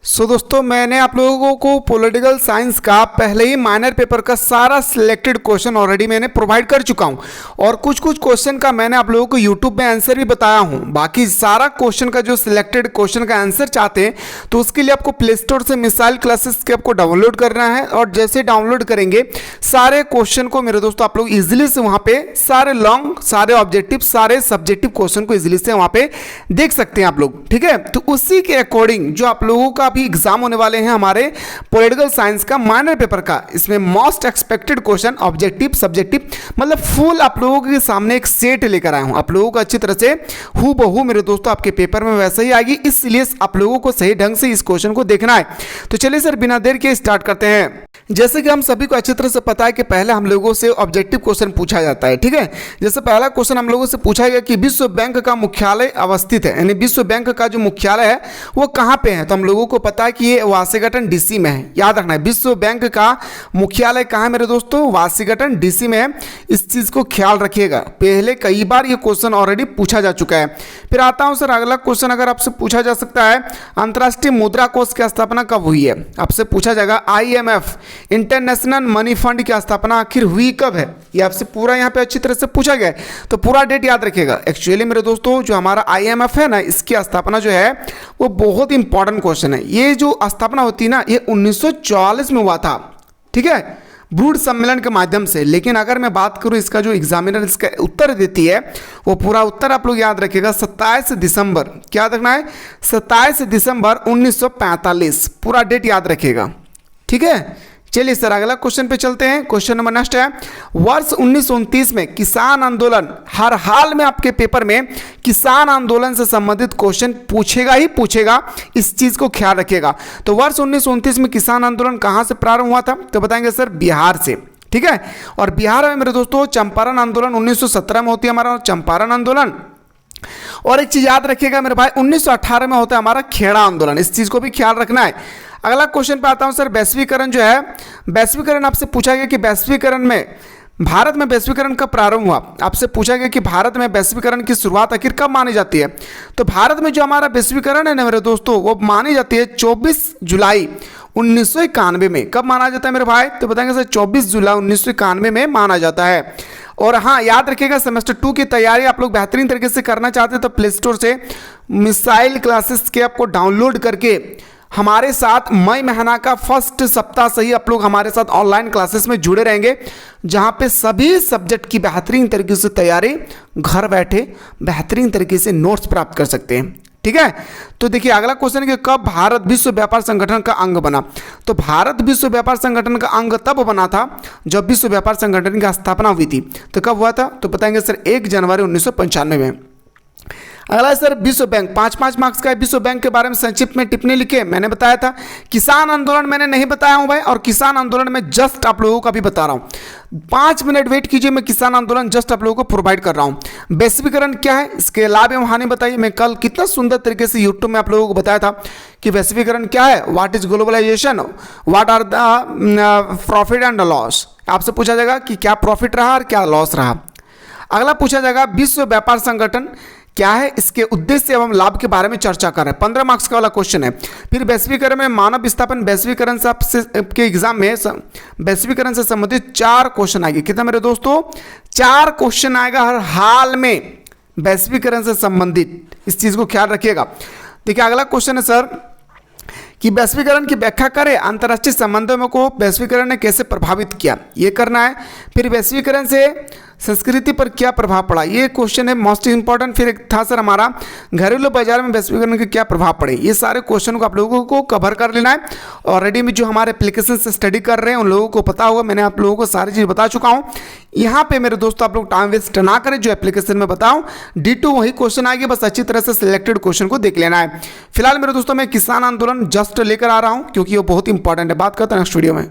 दोस्तों मैंने आप लोगों को पॉलिटिकल साइंस का पहले ही माइनर पेपर का सारा सिलेक्टेड क्वेश्चन ऑलरेडी मैंने प्रोवाइड कर चुका हूं और कुछ क्वेश्चन का मैंने आप लोगों को यूट्यूब में आंसर भी बताया हूं। बाकी सारा क्वेश्चन का जो सिलेक्टेड क्वेश्चन का आंसर चाहते हैं तो उसके लिए आपको प्ले स्टोर से मिसाइल क्लासेस के आपको डाउनलोड करना है और जैसे डाउनलोड करेंगे सारे क्वेश्चन को मेरे दोस्तों आप लोग इजिली से वहाँ पे सारे लॉन्ग सारे ऑब्जेक्टिव सारे सब्जेक्टिव क्वेश्चन को इजिली से वहाँ पे देख सकते हैं आप लोग। ठीक है, तो उसी के अकॉर्डिंग जो आप लोगों का अभी एग्जाम होने वाले हैं हमारे पॉलिटिकल साइंस का माइनर पेपर का, इसमें most expected question objective subjective मतलब फुल आप लोगों के सामने एक सेट लेकर आया हूं। आप लोगों को अच्छी तरह से हूबहू मेरे दोस्तों आपके पेपर में वैसे ही आएगी, इसलिए आप लोगों को सही ढंग से इस क्वेश्चन को देखना है। तो चलिए सर बिना देर के स्टार्ट करते हैं। जैसे कि हम सभी को अच्छी तरह से पता है कि पहले हम लोगों से ऑब्जेक्टिव क्वेश्चन पूछा जाता है। ठीक है, जैसे पहला क्वेश्चन हम लोगों से पूछा गया कि विश्व बैंक का मुख्यालय अवस्थित है, यानी विश्व बैंक का जो मुख्यालय है वो कहाँ पे है। तो हम लोगों को पता है कि ये वाशिंगटन डीसी में है। याद रखना है विश्व बैंक का मुख्यालय कहाँ है मेरे दोस्तों, वाशिंगटन डीसी में है। इस चीज को ख्याल रखिएगा, पहले कई बार ये क्वेश्चन ऑलरेडी पूछा जा चुका है। फिर आता हूं सर अगला क्वेश्चन अगर आपसे पूछा जा सकता है, अंतर्राष्ट्रीय मुद्रा कोष की स्थापना कब हुई है। आपसे पूछा जाएगा IMF इंटरनेशनल मनी फंड की स्थापना आखिर हुई कब है, ये आपसे पूरा यहाँ पे अच्छी तरह से पूछा गया है, तो पूरा डेट याद रखिएगा। एक्चुअली मेरे दोस्तों जो हमारा IMF है ना, इसकी स्थापना जो है वो बहुत इंपॉर्टेंट क्वेश्चन है। ये जो स्थापना होती है ना ये 1944 में हुआ था। ठीक है, ब्रूड सम्मेलन के माध्यम से। लेकिन अगर मैं बात करूं इसका जो एग्जामिनर इसका उत्तर देती है वो पूरा उत्तर आप लोग याद रखिएगा 27 दिसंबर, क्या याद रखना है 27 दिसंबर 1945, पूरा डेट याद रखिएगा। ठीक है, चलिए सर अगला क्वेश्चन पे चलते हैं। क्वेश्चन नंबर नेक्स्ट है, वर्ष 1929 में किसान आंदोलन, हर हाल में आपके पेपर में किसान आंदोलन से संबंधित क्वेश्चन पूछेगा ही पूछेगा, इस चीज को ख्याल रखिएगा। तो वर्ष 1929 में किसान आंदोलन कहां से प्रारंभ हुआ था, तो बताएंगे सर बिहार से। ठीक है, और बिहार में मेरे दोस्तों चंपारण आंदोलन 1917 में होती है हमारा चंपारण आंदोलन। और एक चीज याद रखिएगा मेरे भाई 1918 में होता है हमारा खेड़ा आंदोलन, इस चीज को भी ख्याल रखना है। अगला क्वेश्चन पे आता हूं सर, वैश्वीकरण जो है, वैश्वीकरण आपसे पूछा गया कि वैश्वीकरण में भारत में वैश्वीकरण कब प्रारंभ हुआ। आपसे पूछा गया कि भारत में वैश्वीकरण की शुरुआत आखिर कब मानी जाती है। तो भारत में जो हमारा वैश्वीकरण है ना मेरे दोस्तों वो मानी जाती है 24 जुलाई 1991 में। कब माना जाता है मेरे भाई, तो बताएंगे सर 24 जुलाई 1991 में माना जाता है। और हाँ याद रखिएगा सेमेस्टर 2 की तैयारी आप लोग बेहतरीन तरीके से करना चाहते हैं तो प्ले स्टोर से मिसाइल क्लासेस के आपको डाउनलोड करके हमारे साथ मई महीना का फर्स्ट सप्ताह से ही आप लोग हमारे साथ ऑनलाइन क्लासेस में जुड़े रहेंगे, जहां पे सभी सब्जेक्ट की बेहतरीन तरीके से तैयारी घर बैठे बेहतरीन तरीके से नोट्स प्राप्त कर सकते हैं। ठीक है, तो देखिए अगला क्वेश्चन है कि कब भारत विश्व व्यापार संगठन का अंग बना। तो भारत विश्व व्यापार संगठन का अंग तब बना था जब विश्व व्यापार संगठन की स्थापना हुई थी। तो कब हुआ था, तो बताएंगे सर 1 जनवरी 1995 में। अगला सर विश्व बैंक, 5 मार्क्स का विश्व बैंक के बारे में संक्षिप्त में टिप्पणी लिखे। मैंने बताया था किसान आंदोलन मैंने नहीं बताया हूं भाई, और किसान आंदोलन में जस्ट आप लोगों का भी बता रहा हूं। 5 मिनट वेट कीजिए, मैं किसान आंदोलन जस्ट आप लोगों को प्रोवाइड कर रहा हूं। वैश्वीकरण क्या है, इसके लाभ एवं हानि बताइए। मैं कल कितना सुंदर तरीके से यूट्यूब में आप लोगों को बताया था कि वैश्वीकरण क्या है, what is globalisation, what are the profit and loss. आपसे पूछा जाएगा कि क्या प्रॉफिट रहा और क्या लॉस रहा। अगला पूछा जाएगा विश्व व्यापार संगठन क्या है, इसके उद्देश्य एवं लाभ के बारे में चर्चा कर रहे हैं। 15 मार्क्स का वाला क्वेश्चन है। फिर वैश्वीकरण में मानव विस्थापन, वैश्वीकरण से आपसे के एग्जाम में वैश्वीकरण से संबंधित 4 क्वेश्चन आएंगे। कितना मेरे दोस्तों 4 क्वेश्चन आएगा हर हाल में वैश्वीकरण से संबंधित, इस चीज को ख्याल रखिएगा। देखिए अगला क्वेश्चन है सर कि वैश्वीकरण की व्याख्या करें, अंतर्राष्ट्रीय संबंधों को वैश्वीकरण ने कैसे प्रभावित किया, ये करना है। फिर वैश्वीकरण से संस्कृति पर क्या प्रभाव पड़ा, ये क्वेश्चन है मोस्ट इंपॉर्टेंट। फिर एक था सर हमारा घरेलू बाजार में वैश्वीकरण के क्या प्रभाव पड़े। ये सारे क्वेश्चन को आप लोगों को कवर कर लेना है। ऑलरेडी में जो हमारे एप्लीकेशन से स्टडी कर रहे हैं उन लोगों को पता होगा, मैंने आप लोगों को सारी चीज़ बता चुका हूँ। यहाँ पे मेरे दोस्तों आप लोग टाइम वेस्ट ना करें, जो एप्लीकेशन में बताऊँ D2 वही क्वेश्चन आएंगे, बस अच्छी तरह से सिलेक्टेड क्वेश्चन को देख लेना है। फिलहाल मेरे दोस्तों मैं किसान आंदोलन जस्ट लेकर आ रहा हूँ क्योंकि वो बहुत इंपॉर्टेंट है। बात करते हैं नेक्स्ट वीडियो में।